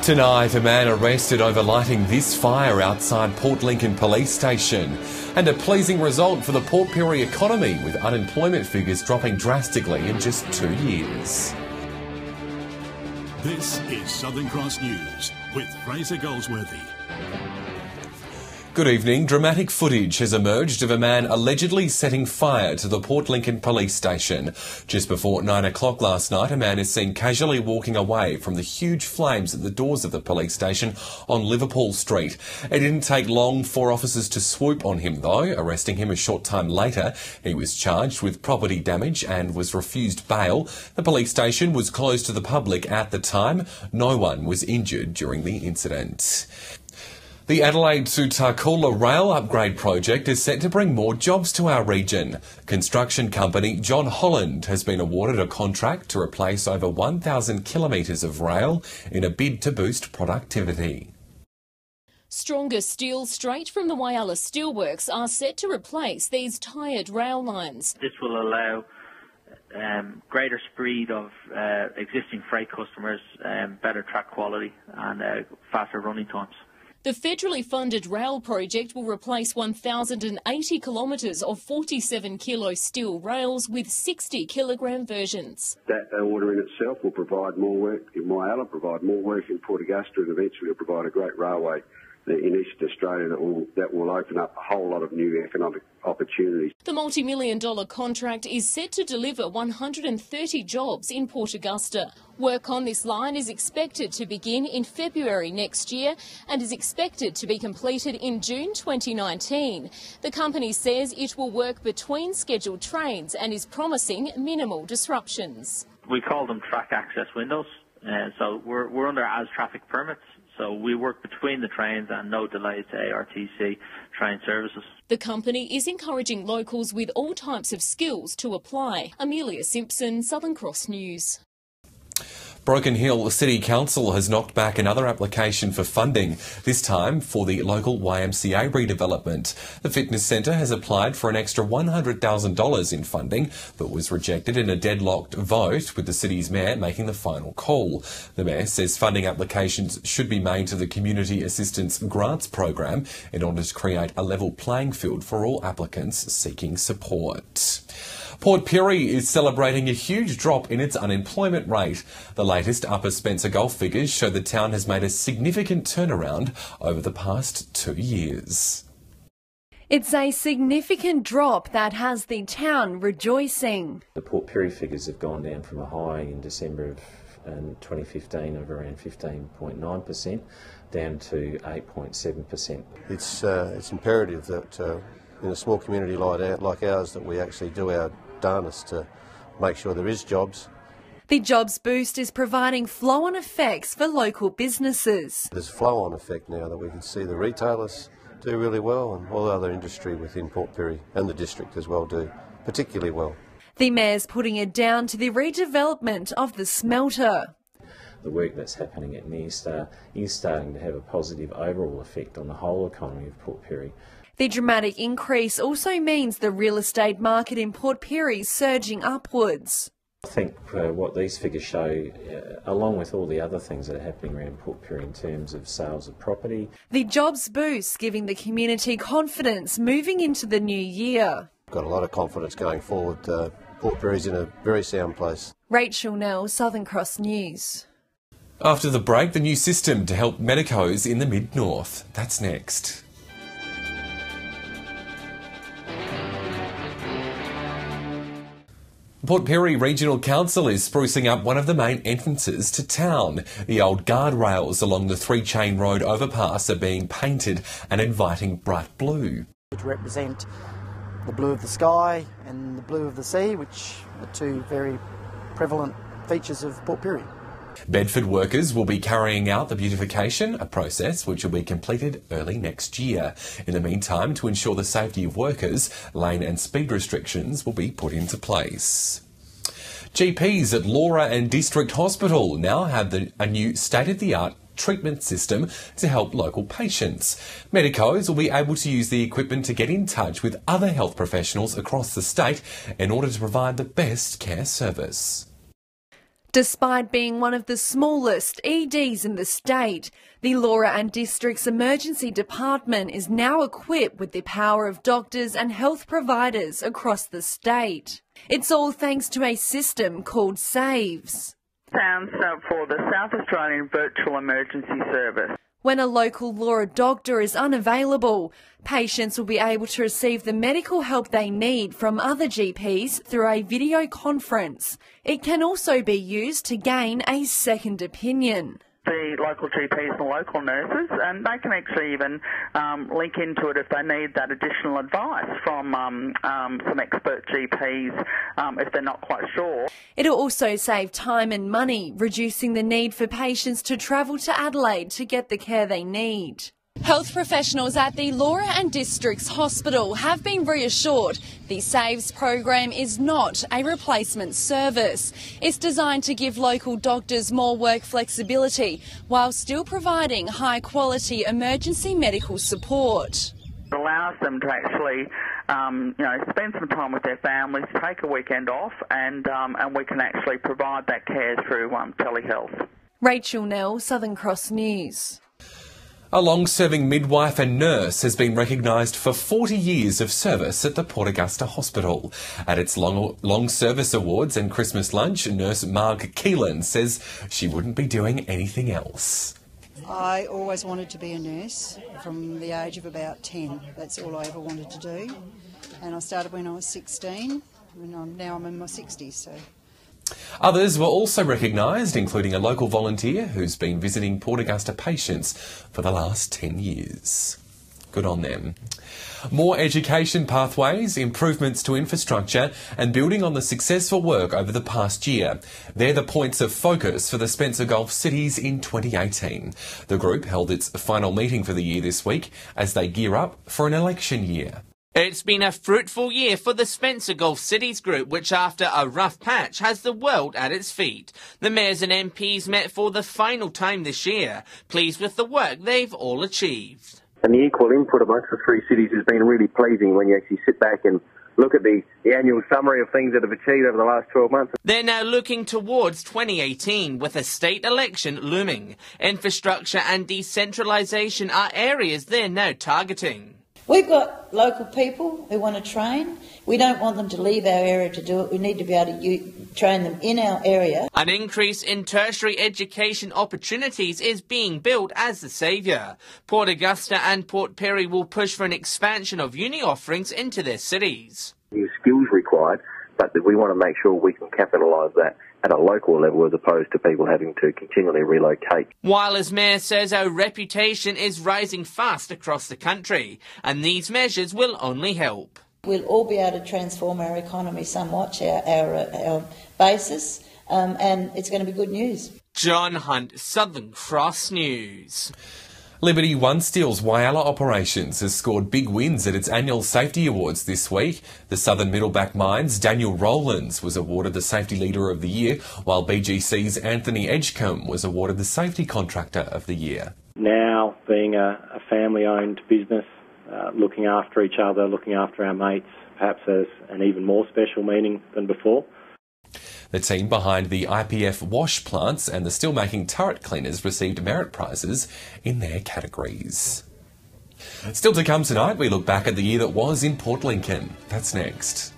Tonight, a man arrested over lighting this fire outside Port Lincoln Police Station. And a pleasing result for the Port Pirie economy, with unemployment figures dropping drastically in just 2 years. This is Southern Cross News with Fraser Goldsworthy. Good evening. Dramatic footage has emerged of a man allegedly setting fire to the Port Lincoln Police Station. Just before 9 o'clock last night, a man is seen casually walking away from the huge flames at the doors of the police station on Liverpool Street. It didn't take long for officers to swoop on him, though, arresting him a short time later. He was charged with property damage and was refused bail. The police station was closed to the public at the time. No one was injured during the incident. The Adelaide to Tarcoola rail upgrade project is set to bring more jobs to our region. Construction company John Holland has been awarded a contract to replace over 1,000 kilometres of rail in a bid to boost productivity. Stronger steel straight from the Whyalla Steel works are set to replace these tired rail lines. This will allow greater speed of existing freight customers, better track quality and faster running times. The federally funded rail project will replace 1,080 kilometres of 47-kilo steel rails with 60-kilogram versions. That order in itself will provide more work in Whyalla, provide more work in Port Augusta, and eventually will provide a great railway in Eastern Australia that will open up a whole lot of new economic opportunities. The multi-million-dollar contract is set to deliver 130 jobs in Port Augusta. Work on this line is expected to begin in February next year and is expected to be completed in June 2019. The company says it will work between scheduled trains and is promising minimal disruptions. We call them track access windows, so we're under as traffic permits. So we work between the trains and no delays to ARTC train services. The company is encouraging locals with all types of skills to apply. Amelia Simpson, Southern Cross News. Broken Hill City Council has knocked back another application for funding, this time for the local YMCA redevelopment. The fitness centre has applied for an extra $100,000 in funding, but was rejected in a deadlocked vote, with the city's mayor making the final call. The mayor says funding applications should be made to the Community Assistance Grants Program in order to create a level playing field for all applicants seeking support. Port Pirie is celebrating a huge drop in its unemployment rate. The latest Upper Spencer Gulf figures show the town has made a significant turnaround over the past 2 years. It's a significant drop that has the town rejoicing. The Port Pirie figures have gone down from a high in December of 2015 of around 15.9% down to 8.7%. It's imperative that in a small community like ours that we actually do our darnest to make sure there is jobs. The jobs boost is providing flow-on effects for local businesses. There's a flow-on effect now that we can see the retailers do really well and all the other industry within Port Pirie and the district as well do particularly well. The mayor's putting it down to the redevelopment of the smelter. The work that's happening at Nearstar is starting to have a positive overall effect on the whole economy of Port Pirie. The dramatic increase also means the real estate market in Port Pirie is surging upwards. I think what these figures show, along with all the other things that are happening around Port Pirie in terms of sales of property. The jobs boost giving the community confidence moving into the new year. Got a lot of confidence going forward. Port Pirie's in a very sound place. Rachel Nell, Southern Cross News. After the break, the new system to help medicos in the Mid-North. That's next. Port Pirie Regional Council is sprucing up one of the main entrances to town. The old guardrails along the 3-chain road overpass are being painted and inviting bright blue. To represent the blue of the sky and the blue of the sea, which are two very prevalent features of Port Pirie. Bedford workers will be carrying out the beautification, a process which will be completed early next year. In the meantime, to ensure the safety of workers, lane and speed restrictions will be put into place. GPs at Laura and District Hospital now have a new state-of-the-art treatment system to help local patients. Medicos will be able to use the equipment to get in touch with other health professionals across the state in order to provide the best care service. Despite being one of the smallest EDs in the state, the Laura and District's Emergency Department is now equipped with the power of doctors and health providers across the state. It's all thanks to a system called SAVES. Stands for the South Australian Virtual Emergency Service. When a local Laura doctor is unavailable, patients will be able to receive the medical help they need from other GPs through a video conference. It can also be used to gain a second opinion. The local GPs and the local nurses, and they can actually even link into it if they need that additional advice from some expert GPs if they're not quite sure. It'll also save time and money, reducing the need for patients to travel to Adelaide to get the care they need. Health professionals at the Laura and Districts Hospital have been reassured the SAVES program is not a replacement service. It's designed to give local doctors more work flexibility while still providing high-quality emergency medical support. It allows them to actually spend some time with their families, take a weekend off, and we can actually provide that care through telehealth. Rachel Nell, Southern Cross News. A long-serving midwife and nurse has been recognised for 40 years of service at the Port Augusta Hospital. At its long service awards and Christmas lunch, nurse Marg Keelan says she wouldn't be doing anything else. I always wanted to be a nurse from the age of about 10. That's all I ever wanted to do. And I started when I was 16, and now I'm in my 60s. So. Others were also recognised, including a local volunteer who's been visiting Port Augusta patients for the last 10 years. Good on them. More education pathways, improvements to infrastructure and building on the successful work over the past year. They're the points of focus for the Spencer Gulf Cities in 2018. The group held its final meeting for the year this week as they gear up for an election year. It's been a fruitful year for the Spencer Gulf Cities Group, which after a rough patch has the world at its feet. The mayors and MPs met for the final time this year, pleased with the work they've all achieved. And the equal input amongst the three cities has been really pleasing when you actually sit back and look at the annual summary of things that have achieved over the last 12 months. They're now looking towards 2018 with a state election looming. Infrastructure and decentralisation are areas they're now targeting. We've got local people who want to train. We don't want them to leave our area to do it. We need to be able to train them in our area. An increase in tertiary education opportunities is being billed as the saviour. Port Augusta and Port Pirie will push for an expansion of uni offerings into their cities. New skills required, but we want to make sure we can capitalise that at a local level as opposed to people having to continually relocate. Whylla's mayor says our reputation is rising fast across the country and these measures will only help. We'll all be able to transform our economy somewhat, our basis, and it's going to be good news. John Hunt, Southern Cross News. Liberty One Steel's Whyalla Operations has scored big wins at its annual safety awards this week. The Southern Middleback Mine's Daniel Rowlands was awarded the Safety Leader of the Year, while BGC's Anthony Edgecombe was awarded the Safety Contractor of the Year. Now, being a family-owned business, looking after each other, looking after our mates, perhaps has an even more special meaning than before. The team behind the IPF wash plants and the steelmaking turret cleaners received merit prizes in their categories. Still to come tonight, we look back at the year that was in Port Lincoln. That's next.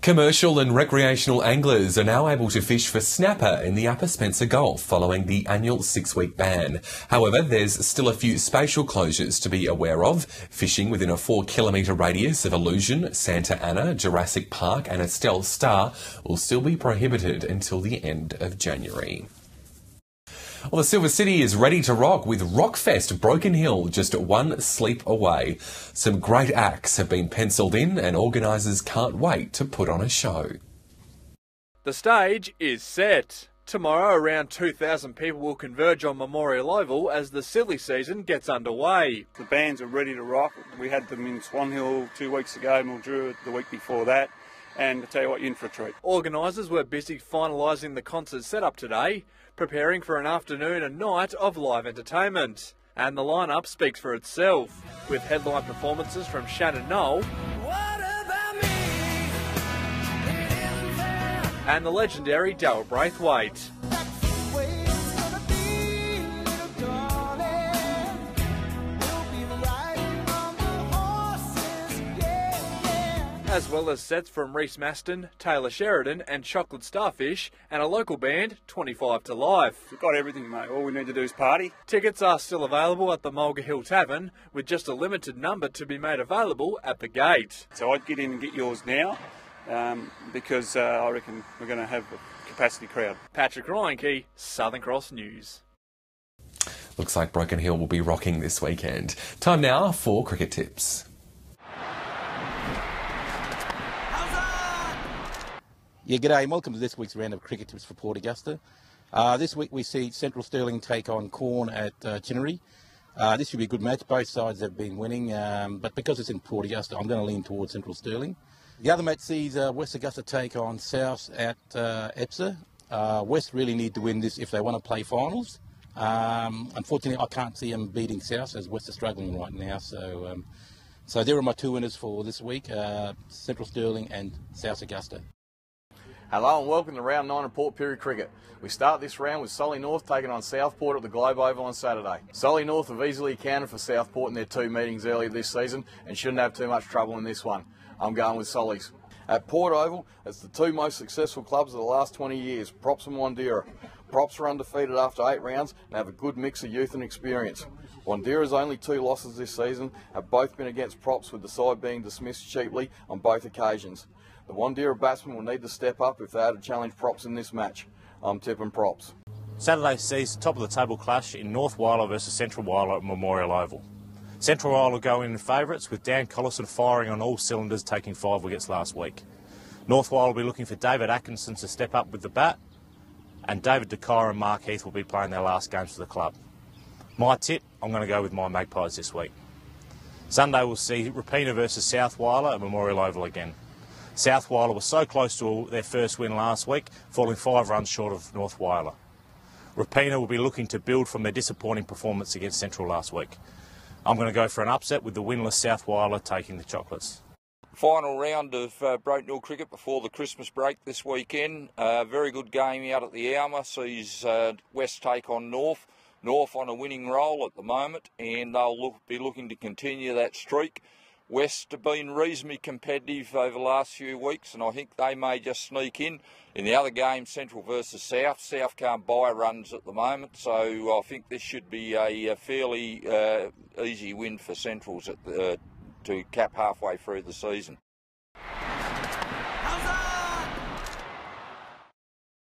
Commercial and recreational anglers are now able to fish for snapper in the Upper Spencer Gulf following the annual 6-week ban. However, there's still a few spatial closures to be aware of. Fishing within a 4-kilometre radius of Illusion, Santa Ana, Jurassic Park and Estelle Star will still be prohibited until the end of January. Well, the Silver City is ready to rock with Rockfest Broken Hill just one sleep away. Some great acts have been penciled in and organisers can't wait to put on a show. The stage is set. Tomorrow around 2,000 people will converge on Memorial Oval as the silly season gets underway. The bands are ready to rock. We had them in Swan Hill 2 weeks ago, Mildura the week before that. And I tell you what, you're in for a treat. Organisers were busy finalising the concert setup today, preparing for an afternoon and night of live entertainment. And the lineup speaks for itself, with headline performances from Shannon Knoll, and the legendary Daryl Braithwaite. As well as sets from Reese Maston, Taylor Sheridan and Chocolate Starfish, and a local band, 25 to Life. We've got everything, mate. All we need to do is party. Tickets are still available at the Mulga Hill Tavern, with just a limited number to be made available at the gate. So I'd get in and get yours now, because I reckon we're going to have a capacity crowd. Patrick Ryankey, Southern Cross News. Looks like Broken Hill will be rocking this weekend. Time now for cricket tips. Yeah, g'day and welcome to this week's round of cricket tips for Port Augusta. This week we see Central Stirling take on Corn at Pirie. This should be a good match. Both sides have been winning, but because it's in Port Augusta, I'm going to lean towards Central Stirling. The other match sees West Augusta take on South at Epsom. West really need to win this if they want to play finals. Unfortunately, I can't see them beating South as West are struggling right now. So there are my two winners for this week, Central Stirling and South Augusta. Hello and welcome to round 9 of Port Pirie cricket. We start this round with Solly North taking on Southport at the Globe Oval on Saturday. Solly North have easily accounted for Southport in their two meetings earlier this season and shouldn't have too much trouble in this one. I'm going with Solly's. At Port Oval, it's the two most successful clubs of the last 20 years, Props and Wandera. Props are undefeated after 8 rounds and have a good mix of youth and experience. Wandera's only 2 losses this season have both been against Props, with the side being dismissed cheaply on both occasions. The Wandera batsmen will need to step up if they are to challenge Props in this match. I'm tipping Props. Saturday sees top of the table clash in North Whyalla versus Central Whyalla at Memorial Oval. Central Whyalla go in favourites, with Dan Collison firing on all cylinders, taking 5 wickets last week. North Whyalla will be looking for David Atkinson to step up with the bat, and David DeCora and Mark Heath will be playing their last games for the club. My tip, I'm going to go with my Magpies this week. Sunday we'll see Rapina versus South Whyalla at Memorial Oval again. South Whyalla was so close to their first win last week, falling 5 runs short of North Whyalla. Rapina will be looking to build from their disappointing performance against Central last week. I'm going to go for an upset with the winless South Whyalla taking the chocolates. Final round of Broken Hill cricket before the Christmas break this weekend. Very good game out at the Alma. Sees West take on North. North on a winning roll at the moment, and they'll be looking to continue that streak. West have been reasonably competitive over the last few weeks, and I think they may just sneak in. In the other game, Central versus South, South can't buy runs at the moment, so I think this should be a fairly easy win for Centrals to cap halfway through the season.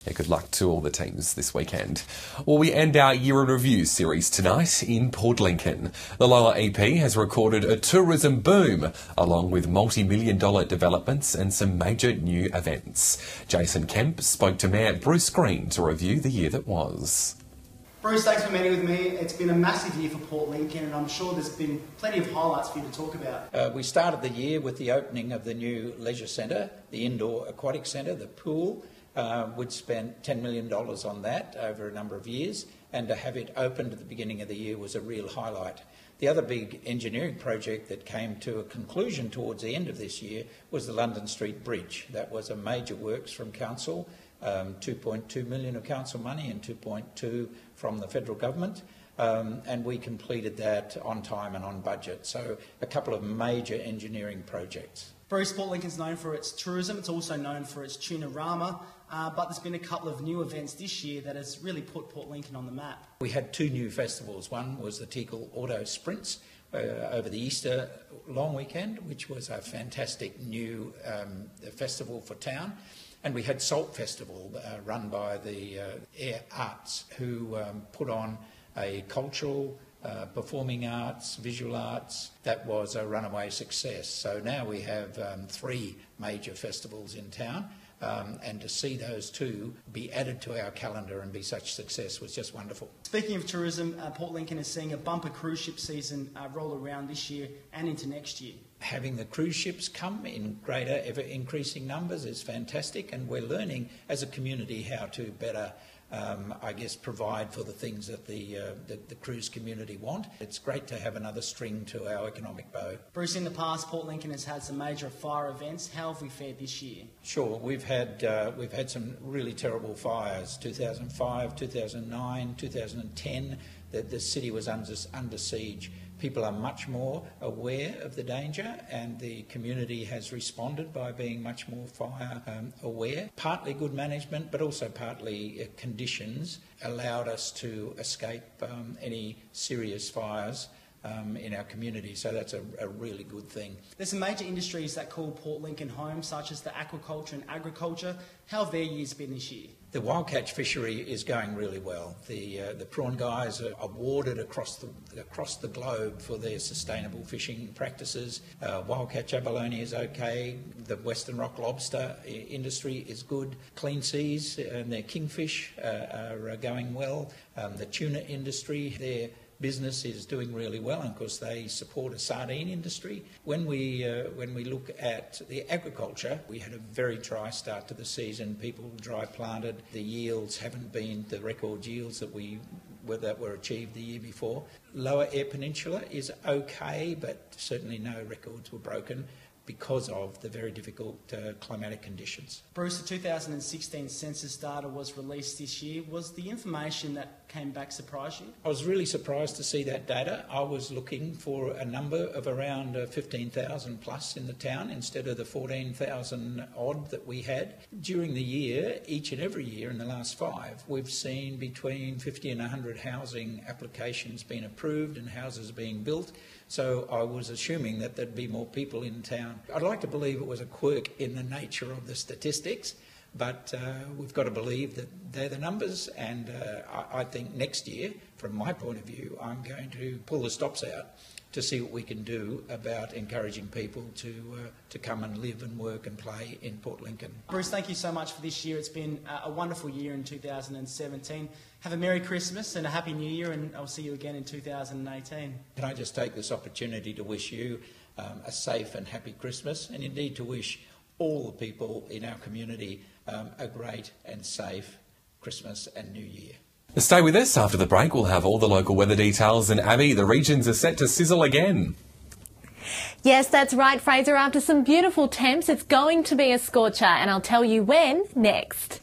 Yeah, good luck to all the teams this weekend. Well, we end our Year in Review series tonight in Port Lincoln. The Lower EP has recorded a tourism boom, along with multi-million-dollar developments and some major new events. Jason Kemp spoke to Mayor Bruce Green to review the year that was. Bruce, thanks for meeting with me. It's been a massive year for Port Lincoln, and I'm sure there's been plenty of highlights for you to talk about. We started the year with the opening of the new leisure centre, the indoor aquatic centre, the pool. We'd spent $10 million on that over a number of years, and to have it opened at the beginning of the year was a real highlight. The other big engineering project that came to a conclusion towards the end of this year was the London Street Bridge. That was a major works from Council, 2.2 million of Council money and 2.2 from the federal government. And we completed that on time and on budget. So a couple of major engineering projects. Bruce, Port Lincoln's known for its tourism. It's also known for its Tunarama, but there's been a couple of new events this year that has really put Port Lincoln on the map. We had 2 new festivals. One was the Teakle Auto Sprints over the Easter long weekend, which was a fantastic new festival for town. And we had Salt Festival run by the Air Arts, who put on a cultural, performing arts, visual arts. That was a runaway success. So now we have 3 major festivals in town, and to see those 2 be added to our calendar and be such success was just wonderful. Speaking of tourism, Port Lincoln is seeing a bumper cruise ship season roll around this year and into next year. Having the cruise ships come in greater, ever increasing numbers is fantastic, and we're learning as a community how to better I guess, provide for the things that the cruise community want. It's great to have another string to our economic bow. Bruce, in the past, Port Lincoln has had some major fire events. How have we fared this year? Sure, we've had some really terrible fires. 2005, 2009, 2010. The city was under siege. People are much more aware of the danger, and the community has responded by being much more fire aware. Partly good management, but also partly conditions allowed us to escape any serious fires in our community, so that's a really good thing. There's some major industries that call Port Lincoln home, such as the aquaculture and agriculture. How have their years been this year? The wild catch fishery is going really well. The prawn guys are awarded across the globe for their sustainable fishing practices. Wild catch abalone is okay. The Western rock lobster industry is good. Clean seas and their kingfish are going well. The tuna industry, their business is doing really well, and of course they support a sardine industry. When we look at the agriculture, we had a very dry start to the season. People dry planted. The yields haven't been the record yields that were achieved the year before. Lower Eyre Peninsula is okay, but certainly no records were broken because of the very difficult climatic conditions. Bruce, the 2016 census data was released this year. Was the information that came back surprise you? I was really surprised to see that data. I was looking for a number of around 15,000 plus in the town instead of the 14,000 odd that we had. During the year, each and every year in the last 5, we've seen between 50 and 100 housing applications being approved and houses being built. So I was assuming that there'd be more people in town. I'd like to believe it was a quirk in the nature of the statistics, but we've got to believe that they're the numbers, and I think next year, from my point of view, I'm going to pull the stops out to see what we can do about encouraging people to come and live and work and play in Port Lincoln. Bruce, thank you so much for this year. It's been a wonderful year in 2017. Have a Merry Christmas and a Happy New Year, and I'll see you again in 2018. Can I just take this opportunity to wish you a safe and happy Christmas, and indeed to wish all the people in our community a great and safe Christmas and New Year. Stay with us. After the break, we'll have all the local weather details. And Abby, the regions are set to sizzle again. Yes, that's right, Fraser. After some beautiful temps, it's going to be a scorcher, and I'll tell you when next.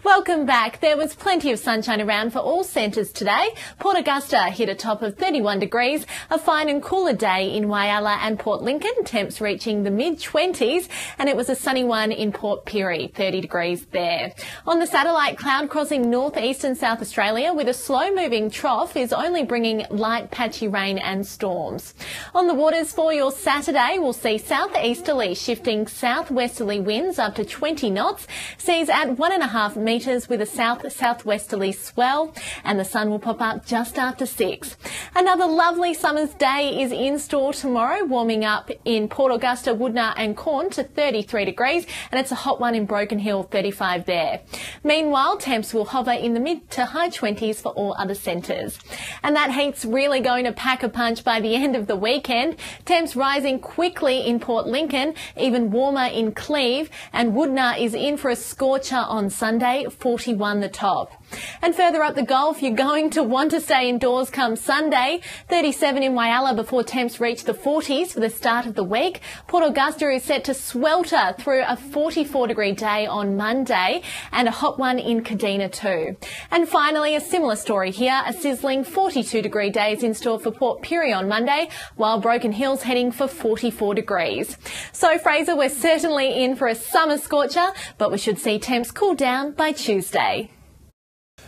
Welcome back. There was plenty of sunshine around for all centres today. Port Augusta hit a top of 31 degrees, a fine and cooler day in Whyalla and Port Lincoln, temps reaching the mid-20s, and it was a sunny one in Port Pirie, 30 degrees there. On the satellite, cloud crossing north-east and South Australia with a slow-moving trough is only bringing light patchy rain and storms. On the waters for your Saturday, we'll see southeasterly shifting southwesterly winds up to 20 knots, seas at 1.5 metres with a south-southwesterly swell, and the sun will pop up just after 6. Another lovely summer's day is in store tomorrow, warming up in Port Augusta, Woodnah and Corn to 33 degrees, and it's a hot one in Broken Hill, 35 there. Meanwhile, temps will hover in the mid to high 20s for all other centres. And that heat's really going to pack a punch by the end of the weekend. Temps rising quickly in Port Lincoln, even warmer in Cleve, and Woodnah is in for a scorcher on Sunday, 41 the top. And further up the Gulf, you're going to want to stay indoors come Sunday. 37 in Whyalla before temps reach the 40s for the start of the week. Port Augusta is set to swelter through a 44-degree day on Monday, and a hot one in Kadina too. And finally, a similar story here, a sizzling 42-degree days in store for Port Pirie on Monday, while Broken Hill's heading for 44 degrees. So, Fraser, we're certainly in for a summer scorcher, but we should see temps cool down by Tuesday.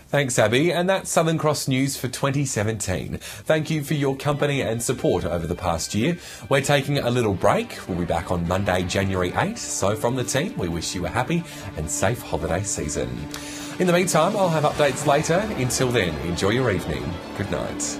Thanks, Abby. And that's Southern Cross News for 2017. Thank you for your company and support over the past year. We're taking a little break. We'll be back on Monday, January 8th. So from the team, we wish you a happy and safe holiday season. In the meantime, I'll have updates later. Until then, enjoy your evening. Good night.